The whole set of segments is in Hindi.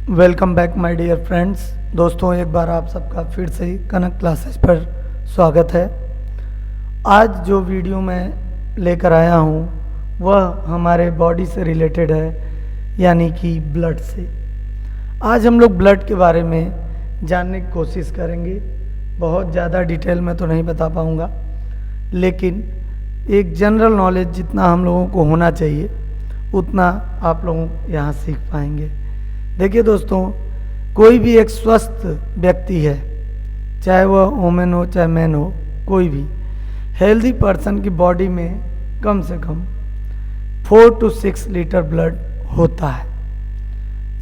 Welcome back my dear friends. दोस्तों, एक बार आप सबका फिर से कनक क्लासेस पर स्वागत है। आज जो वीडियो मैं लेकर आया हूँ वह हमारे बॉडी से रिलेटेड है, यानी कि ब्लड से। आज हम लोग ब्लड के बारे में जानने की कोशिश करेंगे। बहुत ज़्यादा डिटेल में तो नहीं बता पाऊँगा, लेकिन एक जनरल नॉलेज जितना हम लोगों को होना चाहिए उतना आप लोगों यहाँ सीख पाएंगे। देखिए दोस्तों, कोई भी एक स्वस्थ व्यक्ति है, चाहे वह वुमेन हो चाहे मैन हो, कोई भी हेल्दी पर्सन की बॉडी में कम से कम 4 to 6 लीटर ब्लड होता है।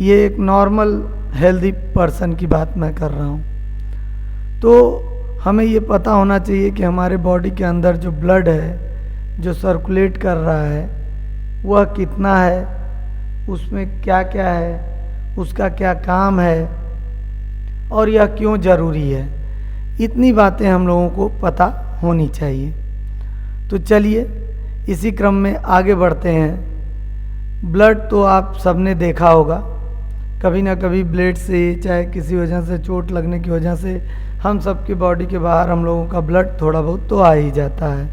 ये एक नॉर्मल हेल्दी पर्सन की बात मैं कर रहा हूँ। तो हमें ये पता होना चाहिए कि हमारे बॉडी के अंदर जो ब्लड है जो सर्कुलेट कर रहा है वह कितना है, उसमें क्या क्या है, उसका क्या काम है और यह क्यों ज़रूरी है। इतनी बातें हम लोगों को पता होनी चाहिए। तो चलिए इसी क्रम में आगे बढ़ते हैं। ब्लड तो आप सबने देखा होगा, कभी ना कभी ब्लड से चाहे किसी वजह से चोट लगने की वजह से हम सब की बॉडी के बाहर हम लोगों का ब्लड थोड़ा बहुत तो आ ही जाता है।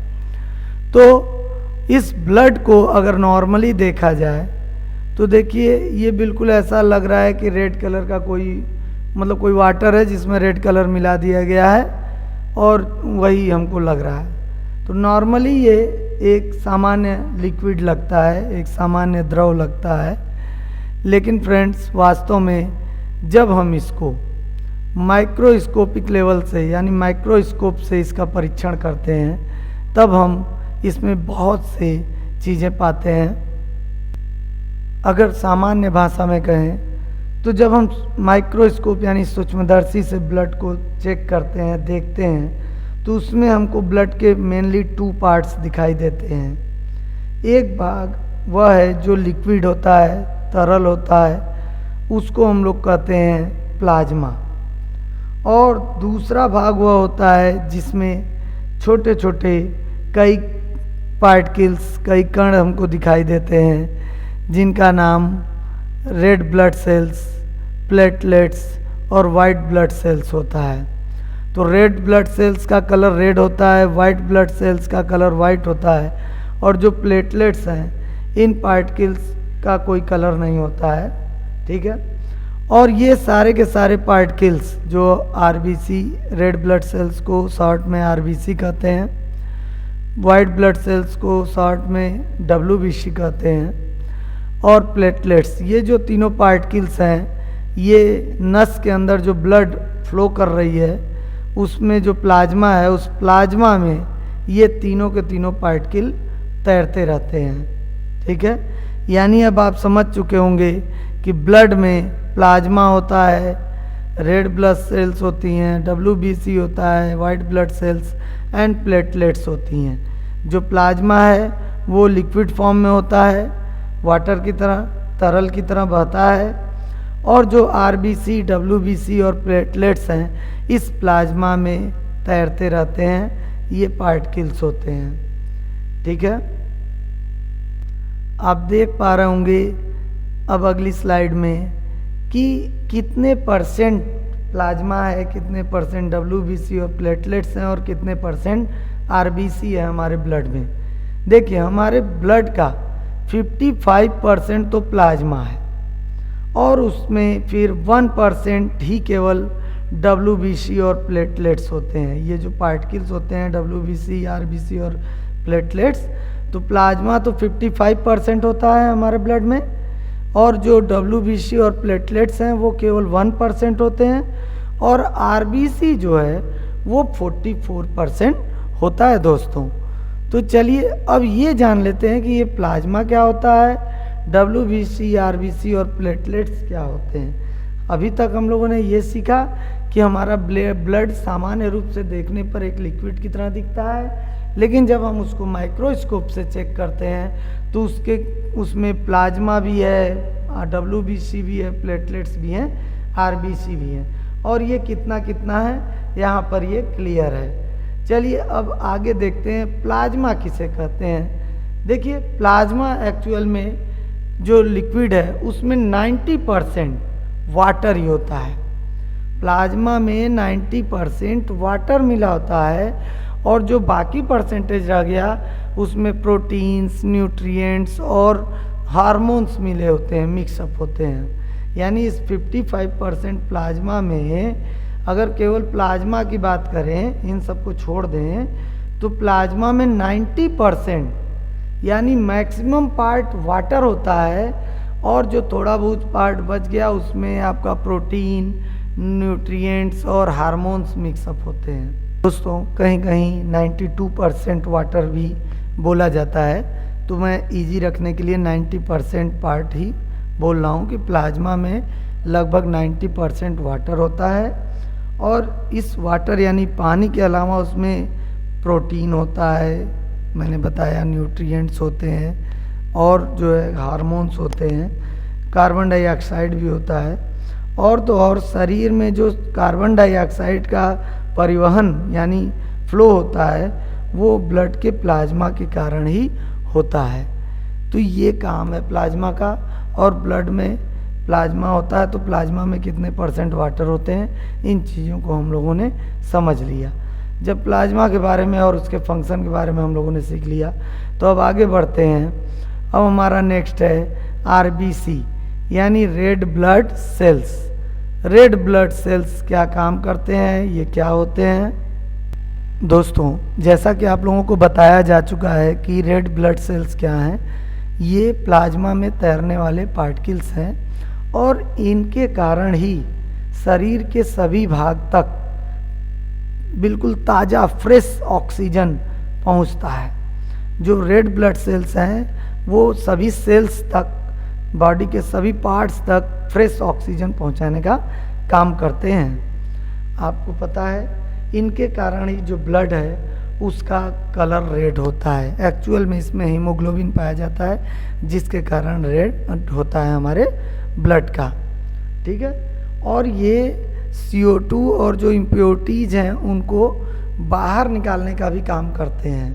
तो इस ब्लड को अगर नॉर्मली देखा जाए तो देखिए ये बिल्कुल ऐसा लग रहा है कि रेड कलर का कोई वाटर है जिसमें रेड कलर मिला दिया गया है और वही हमको लग रहा है। तो नॉर्मली ये एक सामान्य लिक्विड लगता है, एक सामान्य द्रव लगता है। लेकिन फ्रेंड्स, वास्तव में जब हम इसको माइक्रोस्कोपिक लेवल से यानी माइक्रोस्कोप से इसका परीक्षण करते हैं तब हम इसमें बहुत से चीज़ें पाते हैं। अगर सामान्य भाषा में कहें तो जब हम माइक्रोस्कोप यानी सूक्ष्मदर्शी से ब्लड को चेक करते हैं, देखते हैं, तो उसमें हमको ब्लड के मेनली 2 पार्ट्स दिखाई देते हैं। एक भाग वह है जो लिक्विड होता है, तरल होता है, उसको हम लोग कहते हैं प्लाज्मा। और दूसरा भाग वह होता है जिसमें छोटे छोटे कई पार्टिकल्स, कई कण हमको दिखाई देते हैं, जिनका नाम रेड ब्लड सेल्स, प्लेटलेट्स और वाइट ब्लड सेल्स होता है। तो रेड ब्लड सेल्स का कलर रेड होता है, वाइट ब्लड सेल्स का कलर वाइट होता है, और जो प्लेटलेट्स हैं इन पार्टिकल्स का कोई कलर नहीं होता है। ठीक है। और ये सारे के सारे पार्टिकल्स जो आरबीसी, रेड ब्लड सेल्स को शॉर्ट में आरबीसी कहते हैं, वाइट ब्लड सेल्स को शॉर्ट में डब्ल्यूबीसी कहते हैं, और प्लेटलेट्स, ये जो तीनों पार्टिकल्स हैं ये नस के अंदर जो ब्लड फ्लो कर रही है उसमें जो प्लाज्मा है उस प्लाज्मा में ये तीनों के तीनों पार्टिकल तैरते रहते हैं। ठीक है। यानी अब आप समझ चुके होंगे कि ब्लड में प्लाज्मा होता है, रेड ब्लड सेल्स होती हैं, डब्ल्यूबीसी होता है, white blood cells and platelets होती हैं। जो प्लाज्मा है वो लिक्विड फॉर्म में होता है, वाटर की तरह, तरल की तरह बहता है, और जो आरबीसी, डब्ल्यूबीसी और प्लेटलेट्स हैं इस प्लाज्मा में तैरते रहते हैं। ये पार्टिकल्स होते हैं। ठीक है। आप देख पा रहे होंगे अब अगली स्लाइड में कि कितने परसेंट प्लाज्मा है, कितने परसेंट डब्ल्यूबीसी और प्लेटलेट्स हैं और कितने परसेंट आरबीसी है हमारे ब्लड में। देखिए हमारे ब्लड का 55% तो प्लाज्मा है और उसमें फिर 1% ही केवल डब्ल्यूबीसी और प्लेटलेट्स होते हैं। ये जो पार्टिकल्स होते हैं डब्ल्यूबीसी, आरबीसी और प्लेटलेट्स, तो प्लाज्मा तो 55% होता है हमारे ब्लड में, और जो डब्ल्यूबीसी और प्लेटलेट्स हैं वो केवल 1% होते हैं, और आरबीसी जो है वो 44% होता है दोस्तों। तो चलिए अब ये जान लेते हैं कि ये प्लाज्मा क्या होता है, डब्ल्यूबीसी, आरबीसी और प्लेटलेट्स क्या होते हैं। अभी तक हम लोगों ने ये सीखा कि हमारा ब्लड सामान्य रूप से देखने पर एक लिक्विड की तरह दिखता है, लेकिन जब हम उसको माइक्रोस्कोप से चेक करते हैं तो उसमें प्लाज्मा भी है, डब्ल्यूबीसी भी है, प्लेटलेट्स भी हैं, आरबीसी भी हैं, और ये कितना कितना है यहाँ पर ये क्लियर है। चलिए अब आगे देखते हैं प्लाज्मा किसे कहते हैं। देखिए प्लाज्मा एक्चुअल में जो लिक्विड है उसमें 90% वाटर ही होता है। प्लाज्मा में 90% वाटर मिला होता है और जो बाकी परसेंटेज रह गया उसमें प्रोटीन्स, न्यूट्रिएंट्स और हार्मोन्स मिले होते हैं, मिक्सअप होते हैं। यानी इस 55% प्लाज्मा में अगर केवल प्लाज्मा की बात करें, इन सबको छोड़ दें, तो प्लाज्मा में 90% यानी मैक्सिमम पार्ट वाटर होता है और जो थोड़ा बहुत पार्ट बच गया उसमें आपका प्रोटीन, न्यूट्रिएंट्स और हार्मोन्स मिक्सअप होते हैं। दोस्तों कहीं कहीं 92% वाटर भी बोला जाता है, तो मैं इजी रखने के लिए 90% पार्ट ही बोल रहा हूँ कि प्लाज्मा में लगभग 90% वाटर होता है और इस वाटर यानी पानी के अलावा उसमें प्रोटीन होता है, मैंने बताया न्यूट्रिएंट्स होते हैं और जो है हार्मोन्स होते हैं, कार्बन डाइऑक्साइड भी होता है। और तो और शरीर में जो कार्बन डाइऑक्साइड का परिवहन यानी फ्लो होता है वो ब्लड के प्लाज्मा के कारण ही होता है। तो ये काम है प्लाज्मा का। और ब्लड में प्लाज्मा होता है तो प्लाज्मा में कितने % वाटर होते हैं, इन चीज़ों को हम लोगों ने समझ लिया। जब प्लाज्मा के बारे में और उसके फंक्शन के बारे में हम लोगों ने सीख लिया तो अब आगे बढ़ते हैं। अब हमारा नेक्स्ट है RBC यानी red blood cells. Red blood cells क्या काम करते हैं, ये क्या होते हैं? दोस्तों जैसा कि आप लोगों को बताया जा चुका है कि रेड ब्लड सेल्स क्या हैं, ये प्लाज्मा में तैरने वाले पार्टिकल्स हैं और इनके कारण ही शरीर के सभी भाग तक बिल्कुल ताज़ा फ्रेश ऑक्सीजन पहुंचता है। जो रेड ब्लड सेल्स हैं वो सभी सेल्स तक, बॉडी के सभी पार्ट्स तक फ्रेश ऑक्सीजन पहुंचाने का काम करते हैं। आपको पता है इनके कारण ही जो ब्लड है उसका कलर रेड होता है। एक्चुअल में इसमें हीमोग्लोबिन पाया जाता है जिसके कारण रेड होता है हमारे ब्लड का, ठीक है। और ये CO2 और जो इम्प्योरिटीज हैं उनको बाहर निकालने का भी काम करते हैं।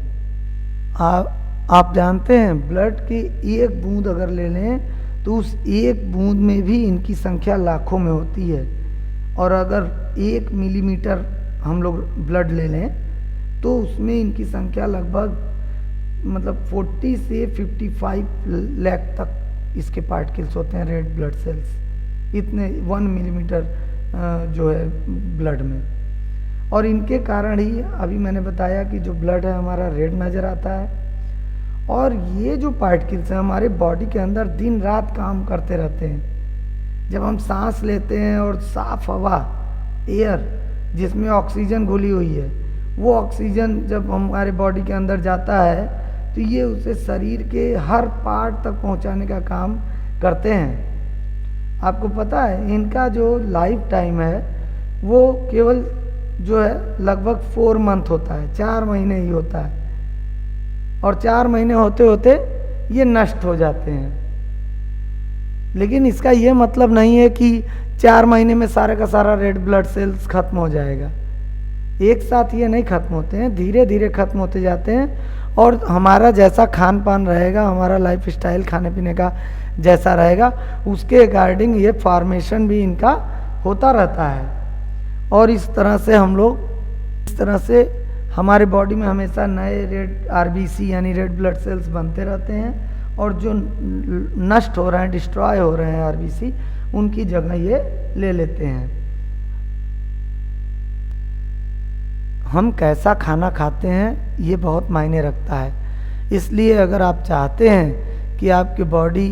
आप जानते हैं ब्लड की एक बूंद अगर ले लें तो उस एक बूंद में भी इनकी संख्या लाखों में होती है। और अगर 1 मिलीमीटर हम लोग ब्लड ले लें तो उसमें इनकी संख्या लगभग 40 से 55 लाख तक इसके पार्टिकल्स होते हैं, रेड ब्लड सेल्स, इतने 1 मिलीमीटर जो है ब्लड में। और इनके कारण ही अभी मैंने बताया कि जो ब्लड है हमारा रेड नज़र आता है। और ये जो पार्टिकल्स हैं हमारे बॉडी के अंदर दिन रात काम करते रहते हैं। जब हम सांस लेते हैं और साफ हवा, एयर जिसमें ऑक्सीजन घुली हुई है, वो ऑक्सीजन जब हमारे बॉडी के अंदर जाता है तो ये उसे शरीर के हर पार्ट तक पहुंचाने का काम करते हैं। आपको पता है इनका जो लाइफ टाइम है वो केवल जो है लगभग 4 मंथ होता है, 4 महीने ही होता है। और 4 महीने होते होते ये नष्ट हो जाते हैं। लेकिन इसका ये मतलब नहीं है कि 4 महीने में सारे का सारा रेड ब्लड सेल्स खत्म हो जाएगा। एक साथ ये नहीं खत्म होते हैं, धीरे धीरे खत्म होते जाते हैं। और हमारा जैसा खान पान रहेगा, हमारा लाइफ स्टाइल खाने पीने का जैसा रहेगा, उसके अकॉर्डिंग ये फॉर्मेशन भी इनका होता रहता है। और इस तरह से हम लोग, इस तरह से हमारे बॉडी में हमेशा नए रेड RBC यानी रेड ब्लड सेल्स बनते रहते हैं। और जो नष्ट हो रहे हैं, डिस्ट्रॉय हो रहे हैं RBC, उनकी जगह ये ले लेते हैं। हम कैसा खाना खाते हैं ये बहुत मायने रखता है। इसलिए अगर आप चाहते हैं कि आपके बॉडी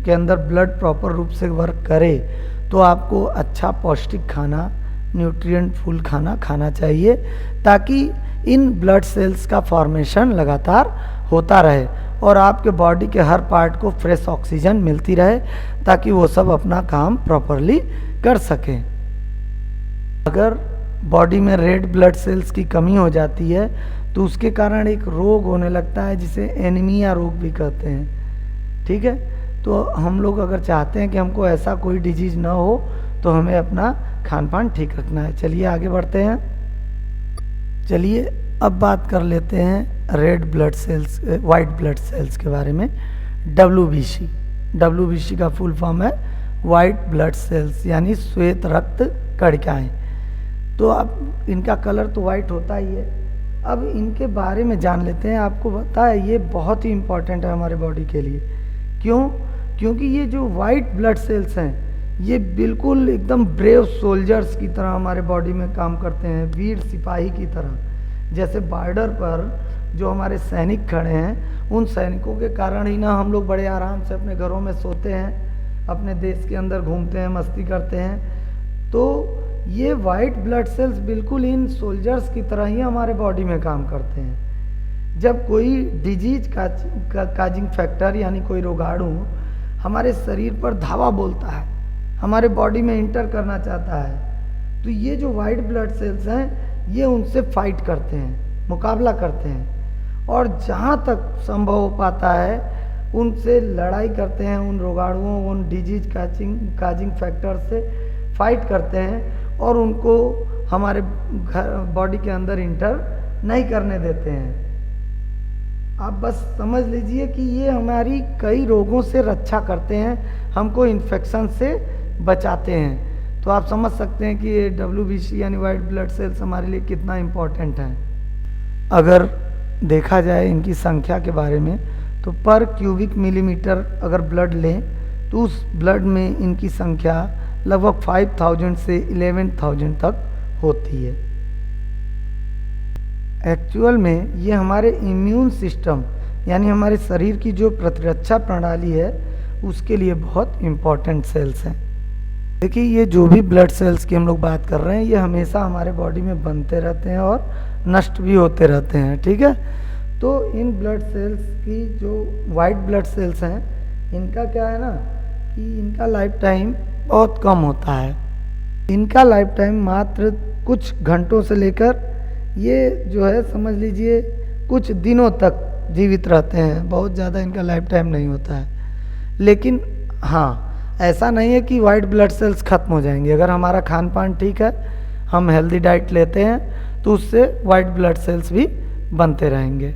के अंदर ब्लड प्रॉपर रूप से वर्क करे तो आपको अच्छा पौष्टिक खाना, न्यूट्रिएंट फुल खाना खाना चाहिए, ताकि इन ब्लड सेल्स का फॉर्मेशन लगातार होता रहे और आपके बॉडी के हर पार्ट को फ्रेश ऑक्सीजन मिलती रहे, ताकि वो सब अपना काम प्रॉपरली कर सकें। अगर बॉडी में रेड ब्लड सेल्स की कमी हो जाती है तो उसके कारण एक रोग होने लगता है जिसे एनीमिया रोग भी कहते हैं, ठीक है। तो हम लोग अगर चाहते हैं कि हमको ऐसा कोई डिजीज ना हो तो हमें अपना खान पान ठीक रखना है। चलिए आगे बढ़ते हैं। चलिए अब बात कर लेते हैं red blood cells, white blood cells के बारे में। WBC का फुल फॉर्म है वाइट ब्लड सेल्स यानी श्वेत रक्त कणिकाएं। तो अब इनका कलर तो वाइट होता ही है। अब इनके बारे में जान लेते हैं। आपको पता है ये बहुत ही इम्पोर्टेंट है हमारे बॉडी के लिए। क्यों? क्योंकि ये जो वाइट ब्लड सेल्स हैं ये बिल्कुल एकदम ब्रेव सोल्जर्स की तरह हमारे बॉडी में काम करते हैं, वीर सिपाही की तरह। जैसे बॉर्डर पर जो हमारे सैनिक खड़े हैं, उन सैनिकों के कारण ही ना हम लोग बड़े आराम से अपने घरों में सोते हैं, अपने देश के अंदर घूमते हैं, मस्ती करते हैं। तो ये वाइट ब्लड सेल्स बिल्कुल इन सोल्जर्स की तरह ही हमारे बॉडी में काम करते हैं। जब कोई डिजीज काजिंग फैक्टर यानी कोई रोगाणु हमारे शरीर पर धावा बोलता है, हमारे बॉडी में इंटर करना चाहता है, तो ये जो वाइट ब्लड सेल्स हैं ये उनसे फाइट करते हैं, मुकाबला करते हैं, और जहाँ तक संभव हो पाता है उनसे लड़ाई करते हैं, उन रोगाणुओं, उन डिजीज काजिंग फैक्टर से फाइट करते हैं और उनको हमारे बॉडी के अंदर इंटर नहीं करने देते हैं। आप बस समझ लीजिए कि ये हमारी कई रोगों से रक्षा करते हैं, हमको इन्फेक्शन से बचाते हैं। तो आप समझ सकते हैं कि ये WBC यानी वाइट ब्लड सेल्स हमारे लिए कितना इम्पोर्टेंट है। अगर देखा जाए इनकी संख्या के बारे में तो पर क्यूबिक मिलीमीटर अगर ब्लड लें तो उस ब्लड में इनकी संख्या लगभग 5000 से 11000 तक होती है। एक्चुअल में ये हमारे इम्यून सिस्टम यानी हमारे शरीर की जो प्रतिरक्षा प्रणाली है उसके लिए बहुत इम्पोर्टेंट सेल्स हैं। देखिए ये जो भी ब्लड सेल्स की हम लोग बात कर रहे हैं ये हमेशा हमारे बॉडी में बनते रहते हैं और नष्ट भी होते रहते हैं, ठीक है। तो इन ब्लड सेल्स की जो वाइट ब्लड सेल्स हैं इनका क्या है ना कि इनका लाइफ टाइम बहुत कम होता है। इनका लाइफ टाइम मात्र कुछ घंटों से लेकर ये जो है समझ लीजिए कुछ दिनों तक जीवित रहते हैं, बहुत ज़्यादा इनका लाइफ टाइम नहीं होता है। लेकिन हाँ, ऐसा नहीं है कि वाइट ब्लड सेल्स खत्म हो जाएंगे। अगर हमारा खान पान ठीक है, हम हेल्दी डाइट लेते हैं तो उससे वाइट ब्लड सेल्स भी बनते रहेंगे।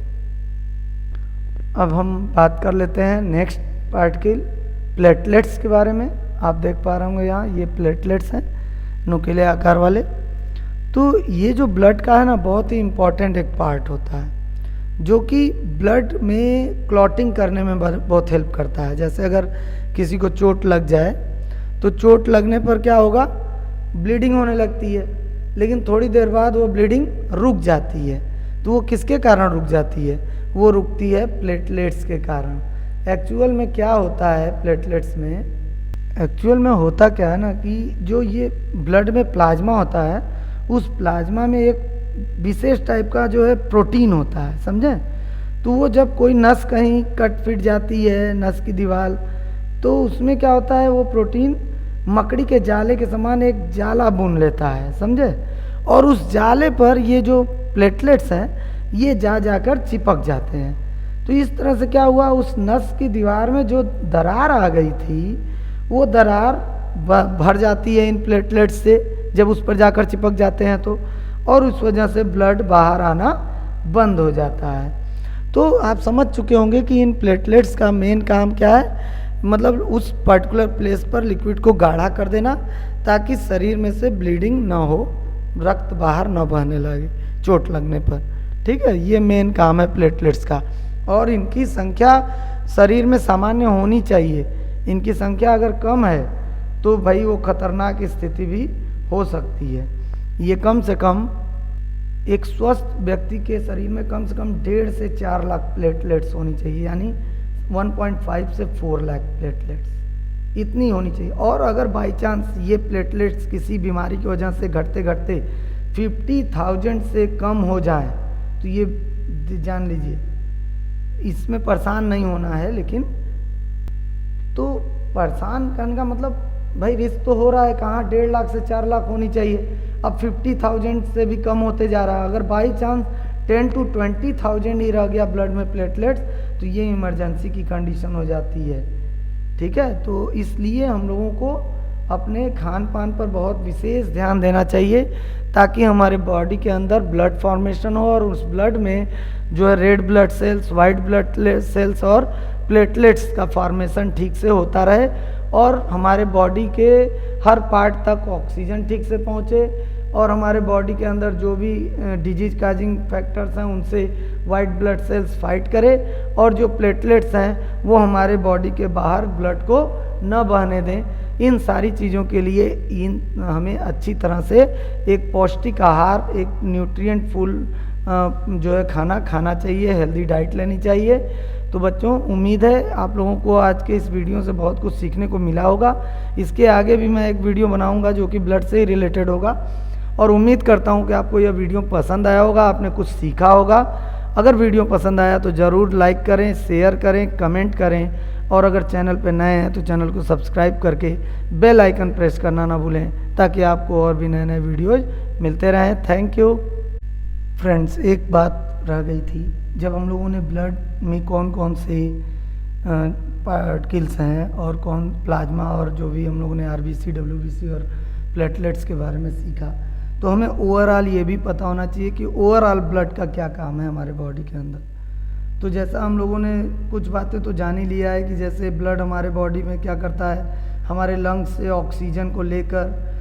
अब हम बात कर लेते हैं नेक्स्ट पार्ट के प्लेटलेट्स के बारे में। आप देख पा रहे होंगे यहाँ ये प्लेटलेट्स हैं नुकीले आकार वाले। तो ये जो ब्लड का है ना बहुत ही इम्पॉर्टेंट एक पार्ट होता है जो कि ब्लड में क्लॉटिंग करने में बहुत हेल्प करता है। जैसे अगर किसी को चोट लग जाए तो चोट लगने पर क्या होगा, ब्लीडिंग होने लगती है, लेकिन थोड़ी देर बाद वो ब्लीडिंग रुक जाती है। तो वो किसके कारण रुक जाती है? वो रुकती है प्लेटलेट्स के कारण। एक्चुअल में क्या होता है प्लेटलेट्स में, एक्चुअल में होता क्या है ना कि जो ये ब्लड में प्लाज्मा होता है उस प्लाज्मा में एक विशेष टाइप का जो है प्रोटीन होता है, समझे। तो वो जब कोई नस कहीं कट फिट जाती है, नस की दीवार, तो उसमें क्या होता है वो प्रोटीन मकड़ी के जाले के समान एक जाला बुन लेता है, समझे। और उस जाले पर ये जो प्लेटलेट्स हैं ये जाकर चिपक जाते हैं। तो इस तरह से क्या हुआ, उस नस की दीवार में जो दरार आ गई थी वो दरार भर जाती है इन प्लेटलेट्स से जब उस पर जाकर चिपक जाते हैं तो, और उस वजह से ब्लड बाहर आना बंद हो जाता है। तो आप समझ चुके होंगे कि इन प्लेटलेट्स का मेन काम क्या है, मतलब उस पर्टिकुलर प्लेस पर लिक्विड को गाढ़ा कर देना ताकि शरीर में से ब्लीडिंग ना हो, रक्त बाहर ना बहने लगे चोट लगने पर, ठीक है। ये मेन काम है प्लेटलेट्स का। और इनकी संख्या शरीर में सामान्य होनी चाहिए। इनकी संख्या अगर कम है तो भाई वो खतरनाक स्थिति भी हो सकती है। ये कम से कम एक स्वस्थ व्यक्ति के शरीर में कम से कम 1.5 से 4 लाख प्लेटलेट्स होनी चाहिए, यानी 1.5 से 4 लाख प्लेटलेट्स इतनी होनी चाहिए। और अगर बाई चांस ये प्लेटलेट्स किसी बीमारी की वजह से घटते घटते 50,000 से कम हो जाए तो ये जान लीजिए इसमें परेशान नहीं होना है। लेकिन तो परेशान करने का मतलब भाई रिस्क तो हो रहा है, कहाँ 1.5 लाख से 4 लाख होनी चाहिए, अब 50,000 से भी कम होते जा रहा है। अगर बाई चांस 10 to 20,000 ही रह गया ब्लड में प्लेटलेट्स तो ये इमरजेंसी की कंडीशन हो जाती है, ठीक है। तो इसलिए हम लोगों को अपने खान पान पर बहुत विशेष ध्यान देना चाहिए ताकि हमारे बॉडी के अंदर ब्लड फॉर्मेशन हो और उस ब्लड में जो है red blood cells, white blood cells और प्लेटलेट्स का फॉर्मेशन ठीक से होता रहे और हमारे बॉडी के हर पार्ट तक ऑक्सीजन ठीक से पहुँचे और हमारे बॉडी के अंदर जो भी डिजीज काजिंग फैक्टर्स हैं उनसे वाइट ब्लड सेल्स फाइट करे और जो प्लेटलेट्स हैं वो हमारे बॉडी के बाहर ब्लड को न बहने दें। इन सारी चीज़ों के लिए हमें अच्छी तरह से एक पौष्टिक आहार, एक न्यूट्रिएंट फुल जो है खाना खाना चाहिए, हेल्दी डाइट लेनी चाहिए। तो बच्चों, उम्मीद है आप लोगों को आज के इस वीडियो से बहुत कुछ सीखने को मिला होगा। इसके आगे भी मैं एक वीडियो बनाऊंगा जो कि ब्लड से ही रिलेटेड होगा और उम्मीद करता हूं कि आपको यह वीडियो पसंद आया होगा, आपने कुछ सीखा होगा। अगर वीडियो पसंद आया तो ज़रूर लाइक करें, शेयर करें, कमेंट करें और अगर चैनल पर नए हैं तो चैनल को सब्सक्राइब करके बेल आइकन प्रेस करना ना भूलें ताकि आपको और भी नए नए वीडियोज़ मिलते रहें। Thank you friends. एक बात रह गई थी, जब हम लोगों ने ब्लड में कौन कौन से पार्टिकल्स हैं और कौन प्लाज्मा और जो भी हम लोगों ने आरबीसी, डब्ल्यूबीसी और प्लेटलेट्स के बारे में सीखा, तो हमें ओवरऑल ये भी पता होना चाहिए कि ओवरऑल ब्लड का क्या काम है हमारे बॉडी के अंदर। तो जैसा हम लोगों ने कुछ बातें तो जान ही लिया है कि जैसे ब्लड हमारे बॉडी में क्या करता है, हमारे लंग्स से ऑक्सीजन को लेकर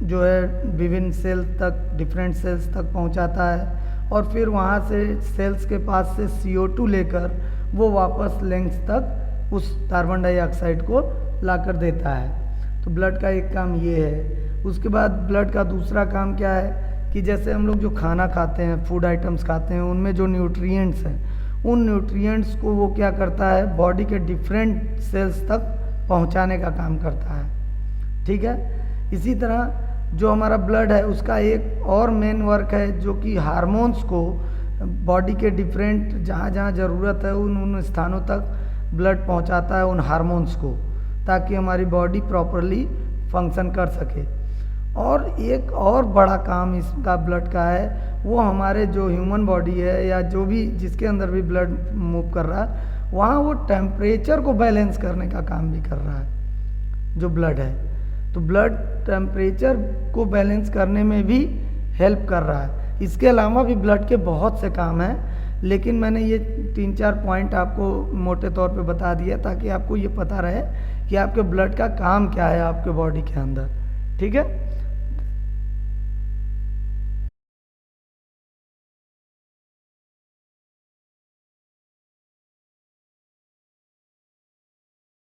जो है विभिन्न सेल्स तक, डिफरेंट सेल्स तक पहुंचाता है और फिर वहां से सेल्स के पास से CO2 लेकर वो वापस लंग्स तक उस कार्बन डाइऑक्साइड को लाकर देता है। तो ब्लड का एक काम ये है। उसके बाद ब्लड का दूसरा काम क्या है कि जैसे हम लोग जो खाना खाते हैं, फूड आइटम्स खाते हैं, उनमें जो न्यूट्रिएंट्स हैं, उन न्यूट्रिएंट्स को वो क्या करता है, बॉडी के डिफरेंट सेल्स तक पहुंचाने का काम करता है। ठीक है। इसी तरह जो हमारा ब्लड है उसका एक और मेन वर्क है जो कि हार्मोन्स को बॉडी के डिफरेंट जहाँ जहाँ ज़रूरत है उन स्थानों तक ब्लड पहुंचाता है, उन हार्मोन्स को, ताकि हमारी बॉडी प्रॉपरली फंक्शन कर सके। और एक और बड़ा काम इसका ब्लड का है, वो हमारे जो ह्यूमन बॉडी है या जो भी जिसके अंदर भी ब्लड मूव कर रहा है, वहाँ वो टेम्परेचर को बैलेंस करने का काम भी कर रहा है जो ब्लड है। तो ब्लड टेम्परेचर को बैलेंस करने में भी हेल्प कर रहा है। इसके अलावा भी ब्लड के बहुत से काम हैं, लेकिन मैंने ये 3-4 पॉइंट आपको मोटे तौर पे बता दिया ताकि आपको ये पता रहे कि आपके ब्लड का काम क्या है आपके बॉडी के अंदर। ठीक है।